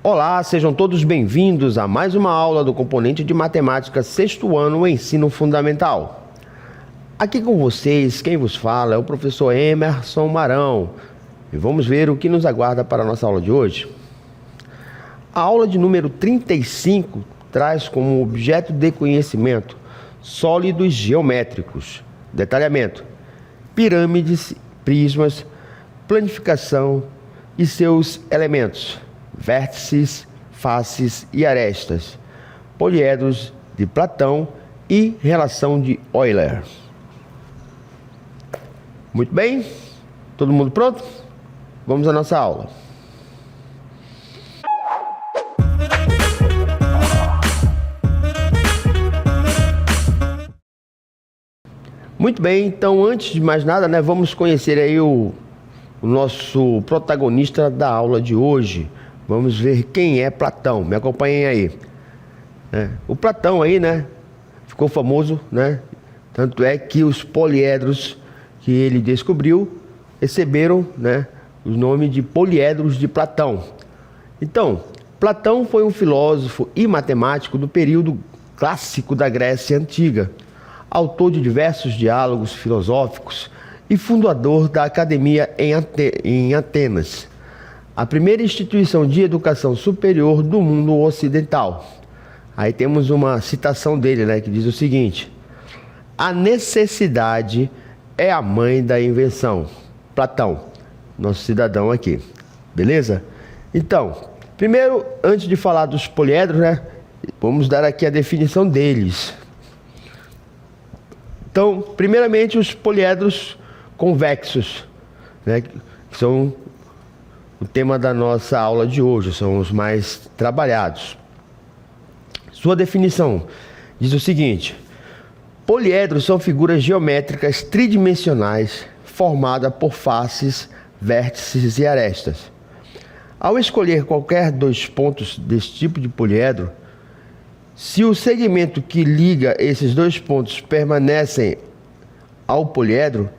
Olá, sejam todos bem-vindos a mais uma aula do componente de matemática sexto ano, ensino fundamental. Aqui com vocês, quem vos fala é o professor Emerson Marão e vamos ver o que nos aguarda para a nossa aula de hoje. A aula de número 35 traz como objeto de conhecimento sólidos geométricos, detalhamento, pirâmides, prismas, planificação e seus elementos, vértices, faces e arestas, poliedros de Platão e relação de Euler. Muito bem? Todo mundo pronto? Vamos à nossa aula. Muito bem, então antes de mais nada, vamos conhecer aí o nosso protagonista da aula de hoje. Vamos ver quem é Platão. Me acompanhem aí. O Platão aí, ficou famoso, Tanto é que os poliedros que ele descobriu receberam, o nome de poliedros de Platão. Então, Platão foi um filósofo e matemático do período clássico da Grécia Antiga, autor de diversos diálogos filosóficos e fundador da Academia em Atenas, a primeira instituição de educação superior do mundo ocidental. Aí temos uma citação dele, que diz o seguinte: a necessidade é a mãe da invenção. Platão, nosso cidadão aqui. Beleza? Então, primeiro, antes de falar dos poliedros, vamos dar aqui a definição deles. Então, primeiramente, os poliedros convexos, que são o tema da nossa aula de hoje, são os mais trabalhados. Sua definição diz o seguinte: poliedros são figuras geométricas tridimensionais formadas por faces, vértices e arestas. Ao escolher qualquer dois pontos desse tipo de poliedro, se o segmento que liga esses dois pontos permanecem ao poliedro,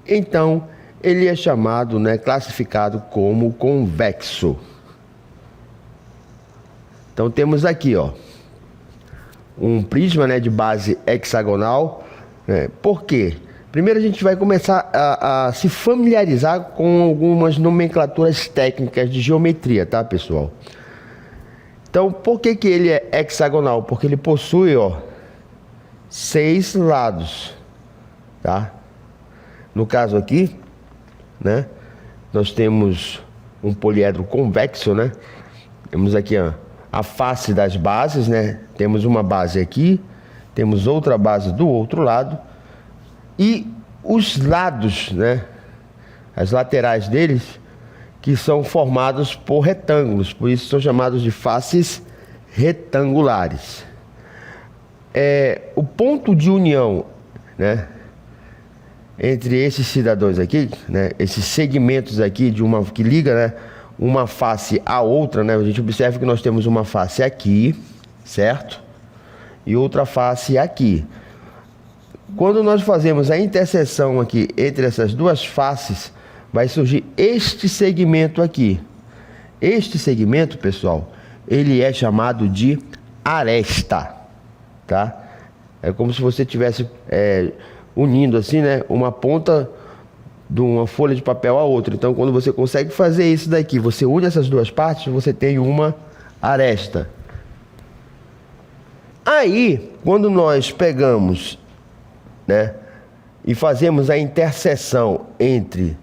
então ele é chamado, classificado como convexo. Então temos aqui, um prisma, de base hexagonal. Por quê? Primeiro a gente vai começar a se familiarizar com algumas nomenclaturas técnicas de geometria, tá, pessoal? Então, por que ele é hexagonal? Porque ele possui, 6 lados, tá? No caso aqui, nós temos um poliedro convexo, Temos aqui, a face das bases, Temos uma base aqui, temos outra base do outro lado e os lados, as laterais deles, que são formados por retângulos, por isso são chamados de faces retangulares. O ponto de união, entre esses cidadãos aqui, esses segmentos aqui que liga, uma face à outra, a gente observa que nós temos uma face aqui, certo? E outra face aqui. Quando nós fazemos a interseção aqui entre essas duas faces, vai surgir este segmento aqui. Este segmento, pessoal, ele é chamado de aresta, tá? É como se você estivesse unindo assim, uma ponta de uma folha de papel a outra. Então, quando você consegue fazer isso daqui, você une essas duas partes, você tem uma aresta. Aí, quando nós pegamos, e fazemos a interseção entre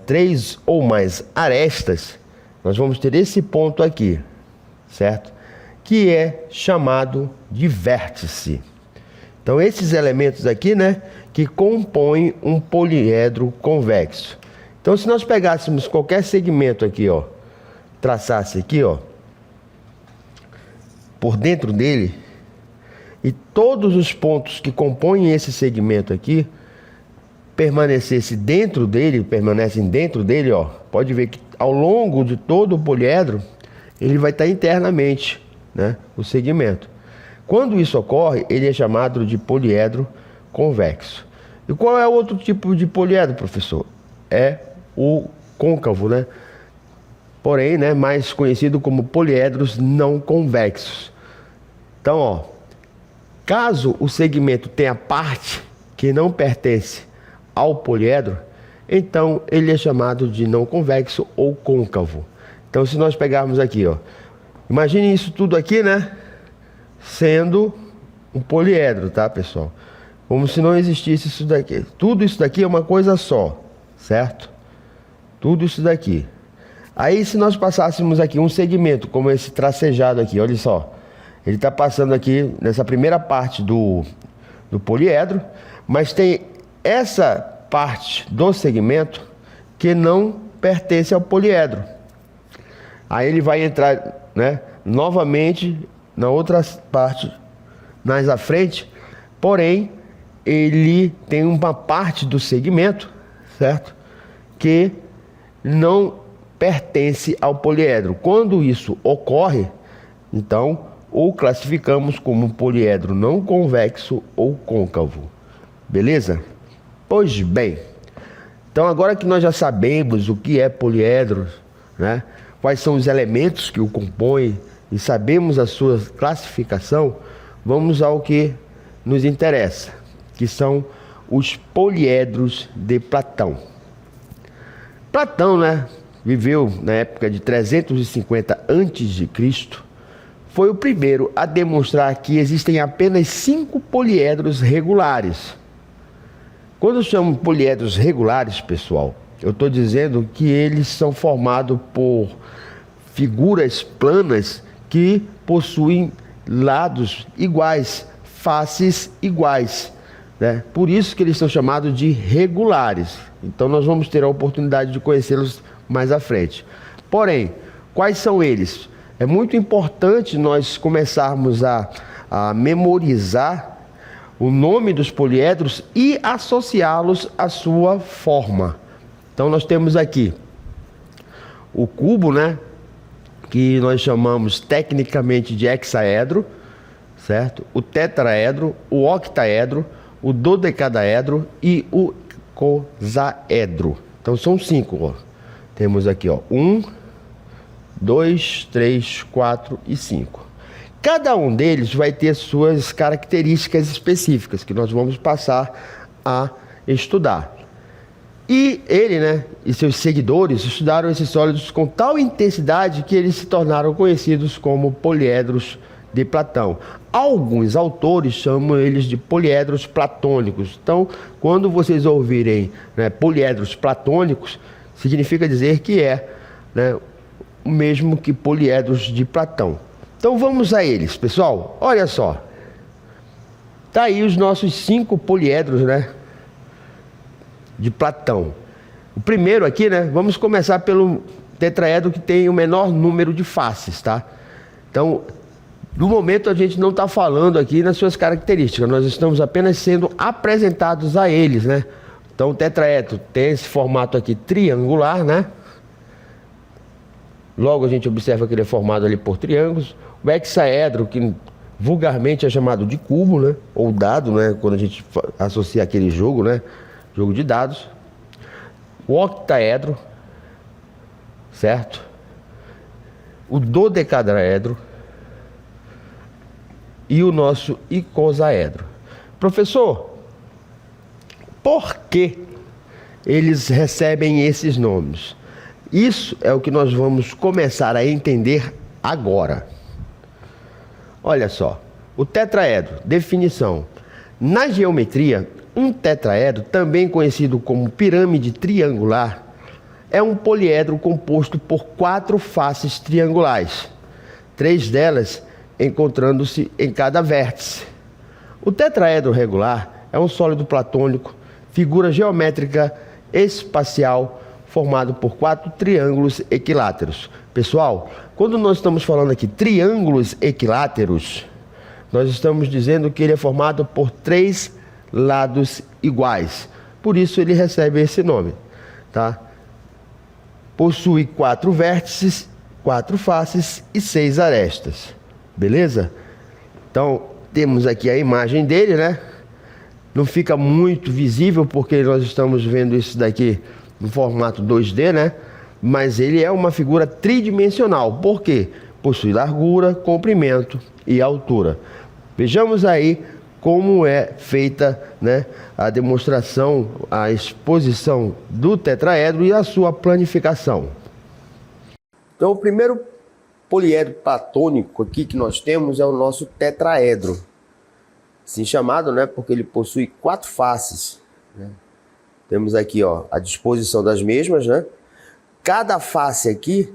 3 ou mais arestas, nós vamos ter esse ponto aqui, certo? Que é chamado de vértice. Então, esses elementos aqui, que compõem um poliedro convexo. Então, se nós pegássemos qualquer segmento aqui, traçasse aqui, por dentro dele, e todos os pontos que compõem esse segmento aqui permanecem dentro dele, pode ver que ao longo de todo o poliedro, ele vai estar internamente, o segmento. Quando isso ocorre, ele é chamado de poliedro convexo. E qual é o outro tipo de poliedro, professor? É o côncavo, porém, né, mais conhecido como poliedros não convexos. Então, ó, caso o segmento tenha parte que não pertence ao poliedro, então ele é chamado de não convexo ou côncavo. Então, se nós pegarmos aqui, ó, imagine isso tudo aqui, né, sendo um poliedro, tá, pessoal? Como se não existisse isso daqui. Tudo isso daqui é uma coisa só, certo? Tudo isso daqui. Aí, se nós passássemos aqui um segmento, como esse tracejado aqui, olha só. Ele está passando aqui nessa primeira parte do poliedro, mas tem essa parte do segmento que não pertence ao poliedro. Aí ele vai entrar, né, novamente na outra parte mais à frente, porém ele tem uma parte do segmento, certo? Que não pertence ao poliedro. Quando isso ocorre, então o classificamos como poliedro não convexo ou côncavo. Beleza? Pois bem, então agora que nós já sabemos o que é poliedro, né, quais são os elementos que o compõem e sabemos a sua classificação, vamos ao que nos interessa, que são os poliedros de Platão. Platão, né, viveu na época de 350 a.C., foi o primeiro a demonstrar que existem apenas 5 poliedros regulares. Quando eu chamo poliedros regulares, pessoal, eu estou dizendo que eles são formados por figuras planas que possuem lados iguais, faces iguais, né? Por isso que eles são chamados de regulares. Então nós vamos ter a oportunidade de conhecê-los mais à frente. Porém, quais são eles? É muito importante nós começarmos a memorizar o nome dos poliedros e associá-los à sua forma. Então nós temos aqui o cubo, né, que nós chamamos tecnicamente de hexaedro, certo? O tetraedro, o octaedro, o dodecadaedro e o icosaedro. Então são 5, ó. Temos aqui, ó, 1, 2, 3, 4 e 5. Cada um deles vai ter suas características específicas que nós vamos passar a estudar. E ele, né, e seus seguidores estudaram esses sólidos com tal intensidade que eles se tornaram conhecidos como poliedros de Platão. Alguns autores chamam eles de poliedros platônicos. Então, quando vocês ouvirem, né, poliedros platônicos, significa dizer que é, né, o mesmo que poliedros de Platão. Então vamos a eles, pessoal. Olha só. Tá aí os nossos 5 poliedros, né, de Platão. O primeiro aqui, né, vamos começar pelo tetraedro, que tem o menor número de faces, tá? Então, no momento a gente não está falando aqui nas suas características, nós estamos apenas sendo apresentados a eles, né? Então o tetraedro tem esse formato aqui triangular, né? Logo a gente observa que ele é formado ali por triângulos. O hexaedro, que vulgarmente é chamado de cubo, né, ou dado, né, quando a gente associa aquele jogo, né, jogo de dados. O octaedro, certo? O dodecaedro e o nosso icosaedro. Professor, por que eles recebem esses nomes? Isso é o que nós vamos começar a entender agora. Olha só, o tetraedro, definição. Na geometria, um tetraedro, também conhecido como pirâmide triangular, é um poliedro composto por 4 faces triangulares, 3 delas encontrando-se em cada vértice. O tetraedro regular é um sólido platônico, figura geométrica espacial, formado por 4 triângulos equiláteros. Pessoal, quando nós estamos falando aqui triângulos equiláteros, nós estamos dizendo que ele é formado por 3 lados iguais. Por isso ele recebe esse nome, tá? Possui 4 vértices, 4 faces e 6 arestas. Beleza? Então, temos aqui a imagem dele, né? Não fica muito visível porque nós estamos vendo isso daqui no formato 2D, né? mas ele é uma figura tridimensional. Por quê? Possui largura, comprimento e altura. Vejamos aí como é feita, né, a demonstração, a exposição do tetraedro e a sua planificação. Então, o primeiro poliedro platônico aqui que nós temos é o nosso tetraedro. Assim chamado, né, porque ele possui 4 faces, né? Temos aqui, ó, a disposição das mesmas, né? Cada face aqui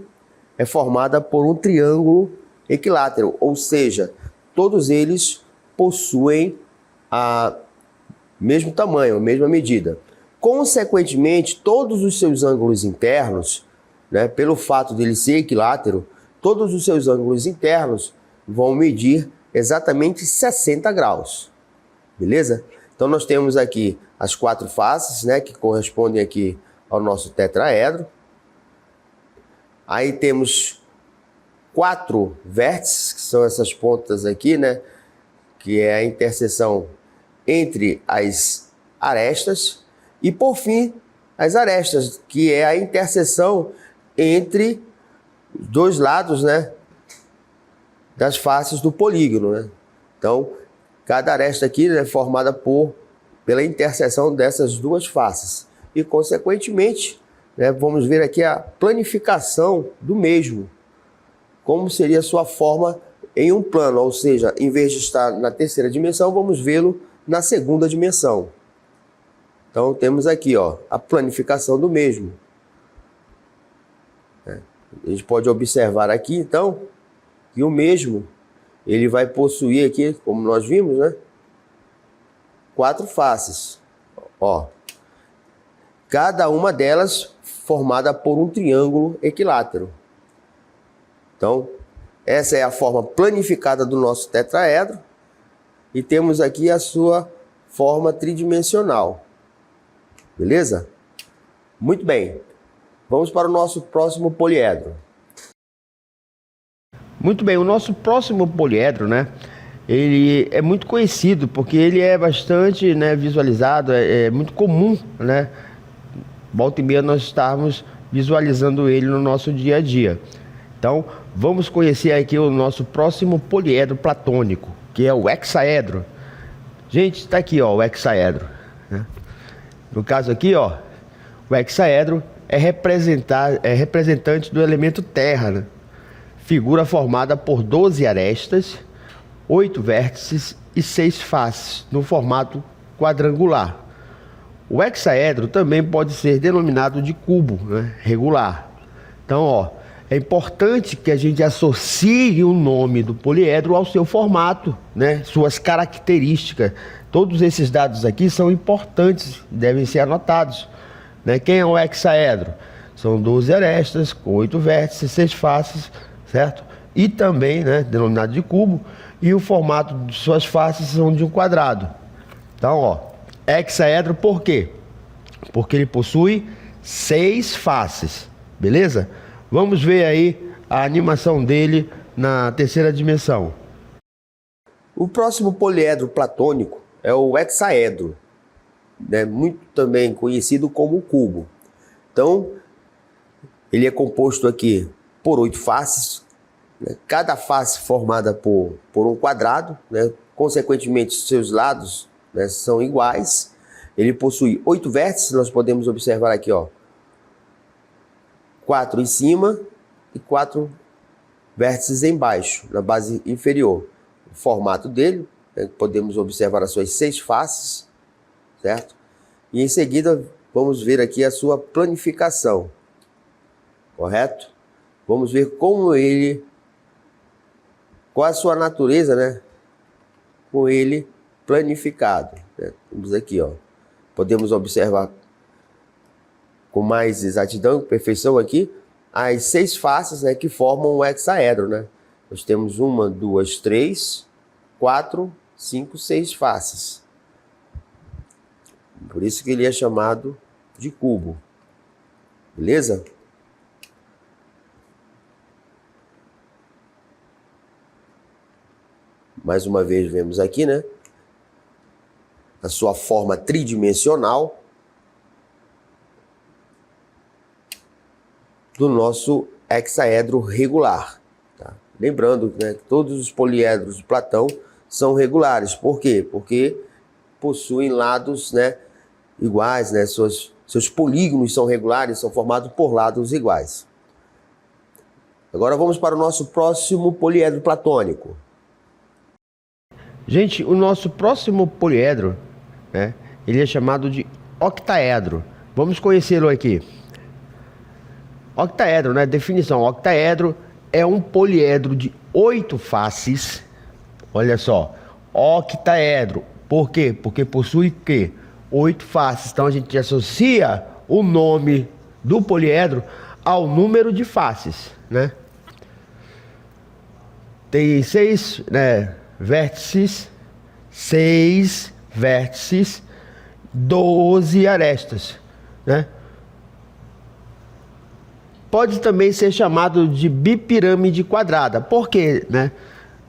é formada por um triângulo equilátero, ou seja, todos eles possuem o mesmo tamanho, a mesma medida. Consequentemente, todos os seus ângulos internos, né, pelo fato dele ser equilátero, todos os seus ângulos internos vão medir exatamente 60 graus, beleza? Então nós temos aqui as 4 faces, né, que correspondem aqui ao nosso tetraedro. Aí temos 4 vértices, que são essas pontas aqui, né, que é a interseção entre as arestas. E por fim, as arestas, que é a interseção entre os 2 lados, né, das faces do polígono, né? Então, cada aresta aqui é formada pela interseção dessas 2 faces. E, consequentemente, né, vamos ver aqui a planificação do mesmo. Como seria a sua forma em um plano, ou seja, em vez de estar na 3ª dimensão, vamos vê-lo na 2ª dimensão. Então, temos aqui, ó, a planificação do mesmo. A gente pode observar aqui, então, que o mesmo, ele vai possuir aqui, como nós vimos, né, 4 faces. Ó, cada uma delas formada por um triângulo equilátero. Então, essa é a forma planificada do nosso tetraedro. E temos aqui a sua forma tridimensional. Beleza? Muito bem. Vamos para o nosso próximo poliedro. Muito bem, o nosso próximo poliedro, né, ele é muito conhecido porque ele é bastante, né, visualizado, é muito comum, né, volta e meia nós estarmos visualizando ele no nosso dia a dia. Então, vamos conhecer aqui o nosso próximo poliedro platônico, que é o hexaedro. Gente, está aqui, ó, o hexaedro, né? No caso aqui, ó, o hexaedro é representante do elemento terra, né? Figura formada por 12 arestas, 8 vértices e 6 faces, no formato quadrangular. O hexaedro também pode ser denominado de cubo, né, regular. Então, ó, é importante que a gente associe o nome do poliedro ao seu formato, né, suas características. Todos esses dados aqui são importantes, devem ser anotados, né? Quem é o hexaedro? São 12 arestas, com 8 vértices, 6 faces, certo? E também, né, denominado de cubo, e o formato de suas faces são de um quadrado. Então, ó, hexaedro por quê? Porque ele possui 6 faces, beleza? Vamos ver aí a animação dele na 3ª dimensão. O próximo poliedro platônico é o hexaedro, né, muito também conhecido como cubo. Então, ele é composto aqui por 8 faces, né, cada face formada por um quadrado, né, consequentemente seus lados, né, são iguais. Ele possui 8 vértices, nós podemos observar aqui, ó, 4 em cima e 4 vértices embaixo, na base inferior. O formato dele, né, podemos observar as suas 6 faces, certo? E em seguida vamos ver aqui a sua planificação, correto? Vamos ver qual a sua natureza, né, com ele planificado, né? Vamos aqui, ó, podemos observar com mais exatidão, com perfeição aqui, as 6 faces, né, que formam o hexaedro, né? Nós temos 1, 2, 3, 4, 5, 6 faces. Por isso que ele é chamado de cubo. Beleza? Mais uma vez vemos aqui, né, a sua forma tridimensional. do nosso hexaedro regular. Tá? Lembrando, né, que todos os poliedros de Platão são regulares. Por quê? Porque possuem lados, né, iguais, né, seus polígonos são regulares, são formados por lados iguais. Agora vamos para o nosso próximo poliedro platônico. Gente, o nosso próximo poliedro, né, ele é chamado de octaedro. Vamos conhecê-lo aqui. Octaedro, né? Definição: octaedro é um poliedro de 8 faces. Olha só, octaedro. Por quê? Porque possui o quê? 8 faces. Então a gente associa o nome do poliedro ao número de faces, né? Tem 6, né, vértices, 6 vértices, 12 arestas, né? Pode também ser chamado de bipirâmide quadrada. Por quê, né?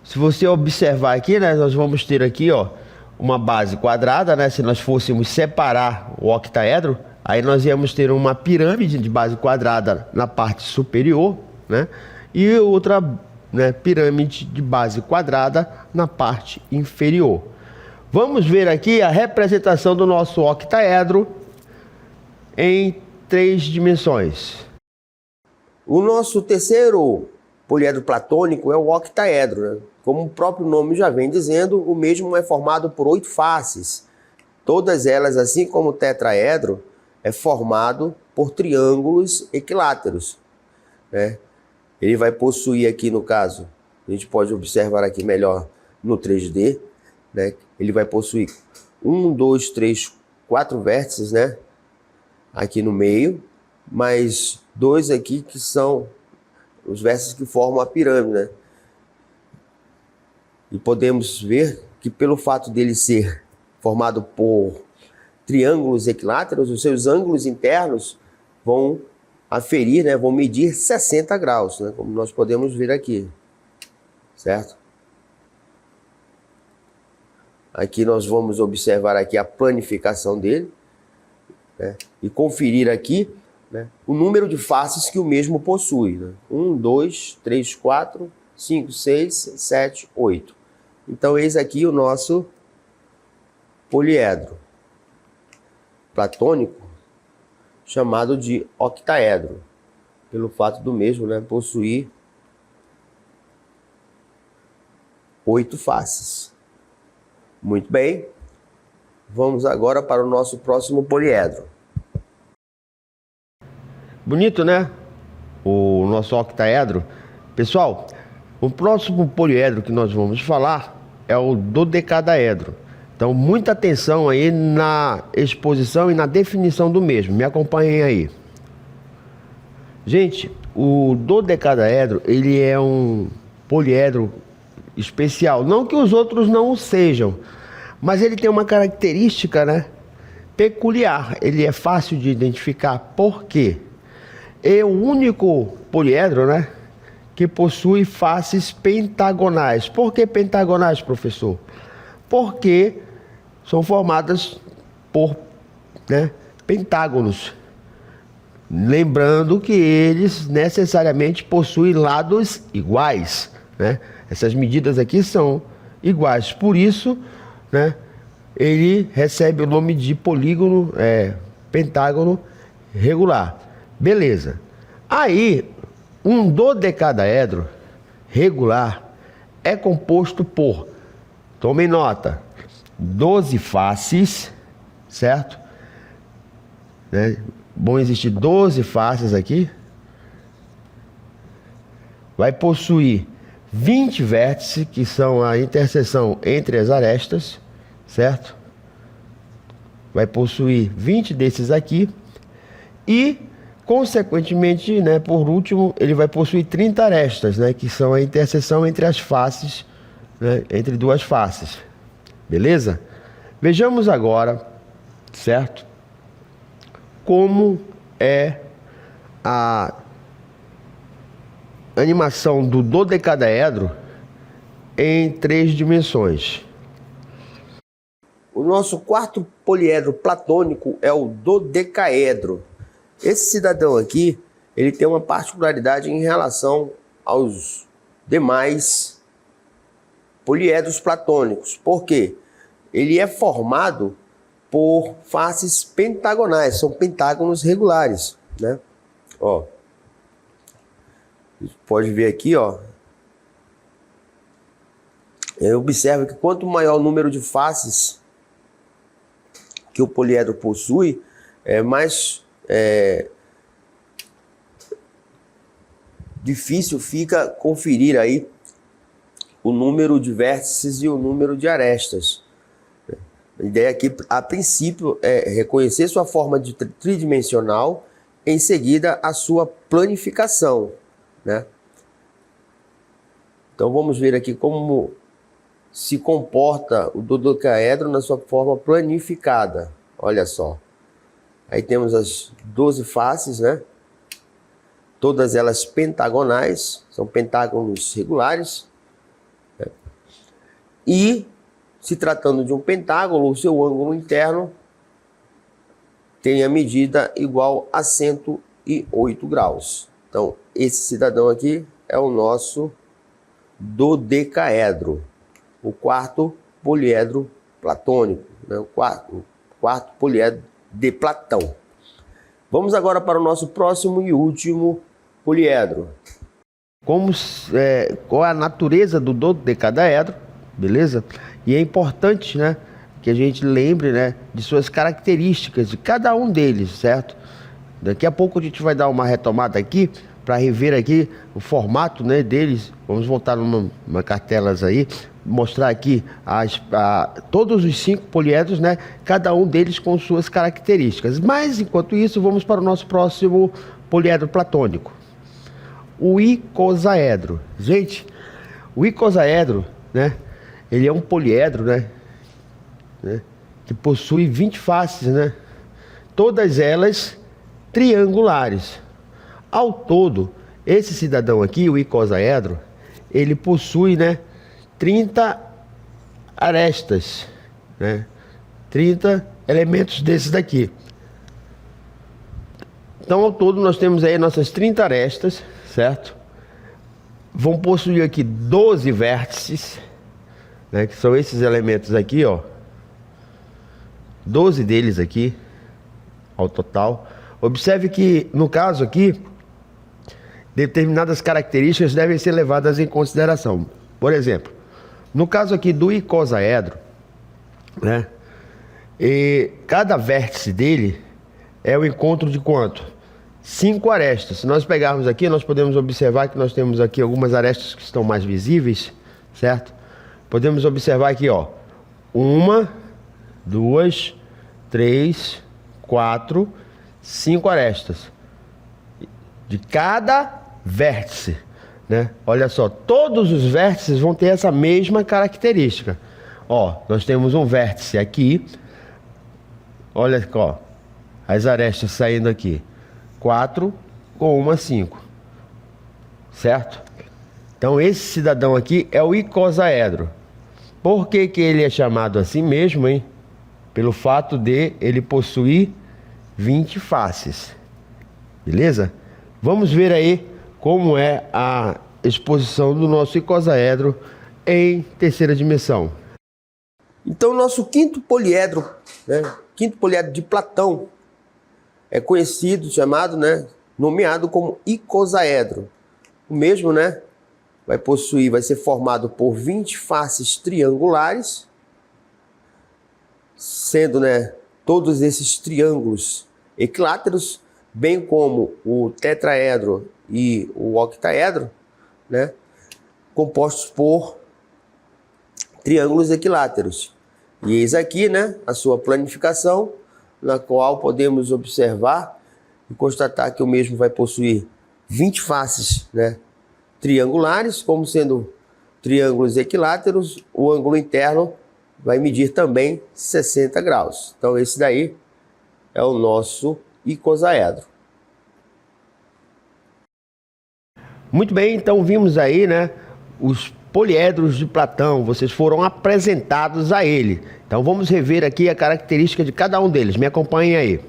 Se você observar aqui, né, nós vamos ter aqui, ó, uma base quadrada, né? Se nós fôssemos separar o octaedro, aí nós íamos ter uma pirâmide de base quadrada na parte superior, né? E outra, né, pirâmide de base quadrada na parte inferior. Vamos ver aqui a representação do nosso octaedro em 3 dimensões. O nosso terceiro poliedro platônico é o octaedro, né? Como o próprio nome já vem dizendo, o mesmo é formado por 8 faces. Todas elas, assim como o tetraedro, é formado por triângulos equiláteros, né? Ele vai possuir aqui, no caso, a gente pode observar aqui melhor no 3D, né? Ele vai possuir 1, 2, 3, 4 vértices, né? Aqui no meio, mais 2 aqui que são os vértices que formam a pirâmide, né? E podemos ver que pelo fato dele ser formado por triângulos equiláteros, os seus ângulos internos vão aferir, né, vão medir 60 graus, né, como nós podemos ver aqui, certo? Aqui nós vamos observar aqui a planificação dele, né, e conferir aqui, né, o número de faces que o mesmo possui, né? 1, 2, 3, 4, 5, 6, 7, 8. Então eis aqui o nosso poliedro platônico, chamado de octaedro, pelo fato do mesmo, né, possuir 8 faces. Muito bem, vamos agora para o nosso próximo poliedro. Bonito, né? O nosso octaedro. Pessoal, o próximo poliedro que nós vamos falar é o dodecadaedro. Então, muita atenção aí na exposição e na definição do mesmo. Me acompanhem aí. Gente, o dodecadaedro, ele é um poliedro especial. Não que os outros não o sejam, mas ele tem uma característica, né, peculiar. Ele é fácil de identificar. Por quê? É o único poliedro, né, que possui faces pentagonais. Por que pentagonais, professor? Porque são formadas por, né, pentágonos. Lembrando que eles necessariamente possuem lados iguais, né? Essas medidas aqui são iguais. Por isso, né, ele recebe o nome de polígono, pentágono regular. Beleza. Aí, um dodecadaedro regular é composto por, tomem nota, 12 faces, certo? Né? Vão existir 12 faces aqui. Vai possuir 20 vértices, que são a interseção entre as arestas, certo? Vai possuir 20 desses aqui. E, consequentemente, né, por último, ele vai possuir 30 arestas, né, que são a interseção entre as faces, né, entre duas faces. Beleza? Vejamos agora, certo? Como é a animação do dodecadaedro em 3 dimensões. O nosso quarto poliedro platônico é o dodecaedro. Esse cidadão aqui, ele tem uma particularidade em relação aos demais poliedros platônicos. Por quê? Ele é formado por faces pentagonais, são pentágonos regulares, né? Ó, pode ver aqui, ó. Observa que quanto maior o número de faces que o poliedro possui, mais difícil fica conferir aí o número de vértices e o número de arestas. A ideia aqui, a princípio, é reconhecer sua forma tridimensional, em seguida a sua planificação, né? Então vamos ver aqui como se comporta o dodecaedro na sua forma planificada. Olha só. Aí temos as 12 faces, né? Todas elas pentagonais, são pentágonos regulares, né? E, se tratando de um pentágono, o seu ângulo interno tem a medida igual a 108 graus. Então, esse cidadão aqui é o nosso dodecaedro, o quarto poliedro platônico, né? o quarto poliedro de Platão. Vamos agora para o nosso próximo e último poliedro. Qual é a natureza do dodecaedro, beleza? E é importante, né, que a gente lembre, né, de suas características de cada um deles, certo? Daqui a pouco a gente vai dar uma retomada aqui para rever aqui o formato, né, deles. Vamos voltar numa cartelas aí, mostrar aqui todos os 5 poliedros, né, cada um deles com suas características. Mas enquanto isso, vamos para o nosso próximo poliedro platônico, o icosaedro. Gente, o icosaedro, né, ele é um poliedro, né, que possui 20 faces, né, todas elas triangulares. Ao todo, esse cidadão aqui, o icosaedro, ele possui, né, 30 arestas, né, 30 elementos desses daqui. Então, ao todo, nós temos aí nossas 30 arestas, certo? Vão possuir aqui 12 vértices, né, que são esses elementos aqui, ó. 12 deles aqui, ao total. Observe que, no caso aqui, determinadas características devem ser levadas em consideração. Por exemplo, no caso aqui do icosaedro, né, cada vértice dele é o encontro de quanto? 5 arestas. Se nós pegarmos aqui, nós podemos observar que nós temos aqui algumas arestas que estão mais visíveis, certo? Podemos observar aqui, ó, 1, 2, 3, 4, 5 arestas de cada vértice, né? Olha só, todos os vértices vão ter essa mesma característica. Ó, nós temos um vértice aqui, olha ó, as arestas saindo aqui, 4 com uma 5, certo? Então esse cidadão aqui é o icosaedro. Por que que ele é chamado assim mesmo, hein? Pelo fato de ele possuir 20 faces, beleza? Vamos ver aí como é a exposição do nosso icosaedro em terceira dimensão. Então, nosso quinto poliedro, né, quinto poliedro de Platão, é conhecido, chamado, né, nomeado como icosaedro. O mesmo, né, vai ser formado por 20 faces triangulares, sendo, né, todos esses triângulos equiláteros, bem como o tetraedro e o octaedro, né, compostos por triângulos equiláteros. E eis aqui, né, a sua planificação, na qual podemos observar e constatar que o mesmo vai possuir 20 faces, né, triangulares, como sendo triângulos equiláteros. O ângulo interno vai medir também 60 graus. Então esse daí é o nosso icosaedro. Muito bem, então vimos aí, né, os poliedros de Platão. Vocês foram apresentados a ele. Então vamos rever aqui a característica de cada um deles. Me acompanhem aí.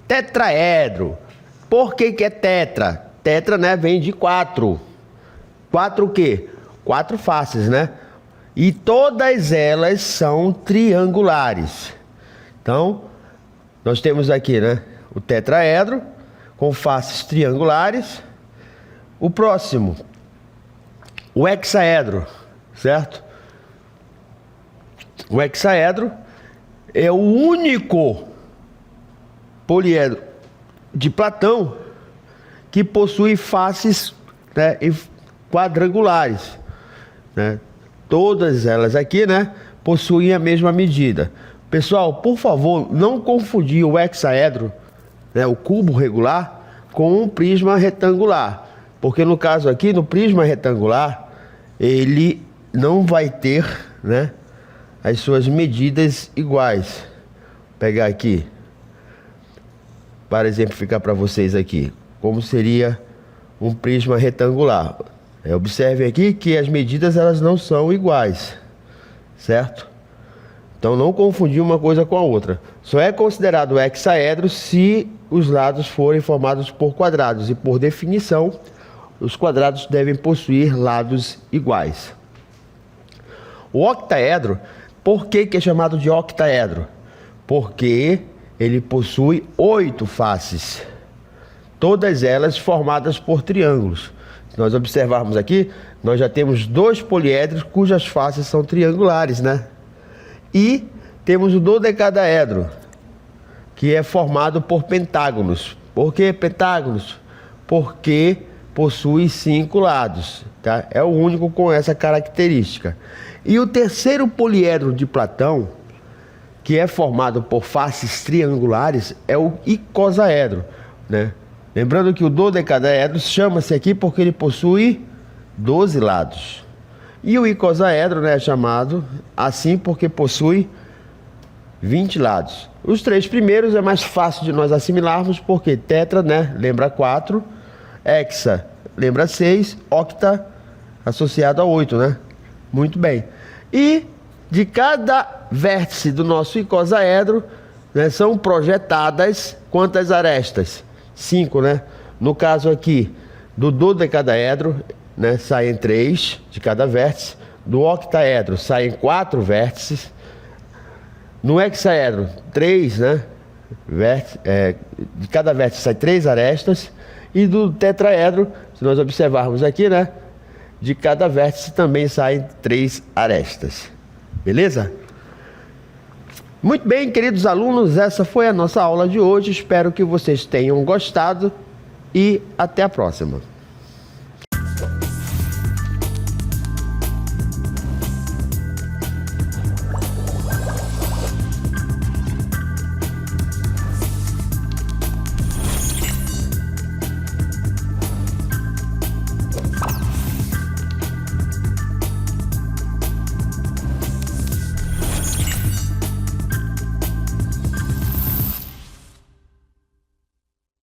Tetraedro. Por que que é tetra? Tetra, né, vem de 4. 4 o quê? 4 faces, né? E todas elas são triangulares. Então, nós temos aqui, né, o tetraedro com faces triangulares. O próximo, o hexaedro, certo? O hexaedro é o único poliedro de Platão que possui faces, né, quadrangulares, né? Todas elas aqui, né, possuem a mesma medida. Pessoal, por favor, não confundir o hexaedro, né, o cubo regular, com um prisma retangular, porque no caso aqui, no prisma retangular, ele não vai ter, né, as suas medidas iguais. Vou pegar aqui para exemplificar para vocês aqui como seria um prisma retangular. Observem aqui que as medidas elas não são iguais, certo? Então não confundir uma coisa com a outra. Só é considerado hexaedro se os lados forem formados por quadrados, e por definição os quadrados devem possuir lados iguais. O octaedro, por que que é chamado de octaedro? Porque ele possui 8 faces, todas elas formadas por triângulos. Se nós observarmos aqui, nós já temos 2 poliedros cujas faces são triangulares, né? E temos o dodecadaedro, que é formado por pentágonos. Por que pentágonos? Porque possui 5 lados, tá? É o único com essa característica. E o terceiro poliedro de Platão, que é formado por faces triangulares, é o icosaedro, né? Lembrando que o dodecadaedro chama-se aqui porque ele possui 12 lados. E o icosaedro, né, é chamado assim porque possui 20 lados. Os 3 primeiros é mais fácil de nós assimilarmos, porque tetra, né, lembra 4, hexa lembra 6, octa associado a 8, né? Muito bem. E de cada vértice do nosso icosaedro, né, são projetadas quantas arestas? 5, né? No caso aqui do dodecadaedro, né, saem 3 de cada vértice. Do octaedro saem 4 vértices. No hexaedro, 3, né? De cada vértice sai 3 arestas. E do tetraedro, se nós observarmos aqui, né, de cada vértice também saem 3 arestas. Beleza? Muito bem, queridos alunos, essa foi a nossa aula de hoje. Espero que vocês tenham gostado e até a próxima.